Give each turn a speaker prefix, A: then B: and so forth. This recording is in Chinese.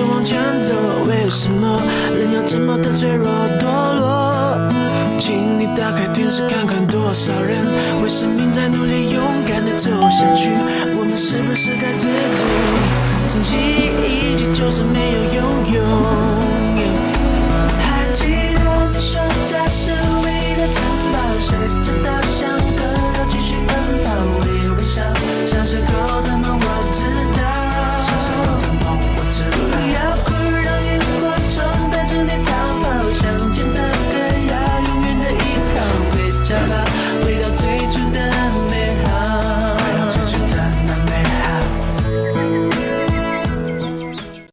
A: 续往前走，为什么人要这么的脆弱堕落？请你打开电视看看，多少人为生命在努力，勇敢的走下去。我们是不是该知足，珍惜一切，就算没有拥有。还记得你说家是唯一的城堡，随着稻香河流继续奔跑，唯有微笑，像是口的梦我。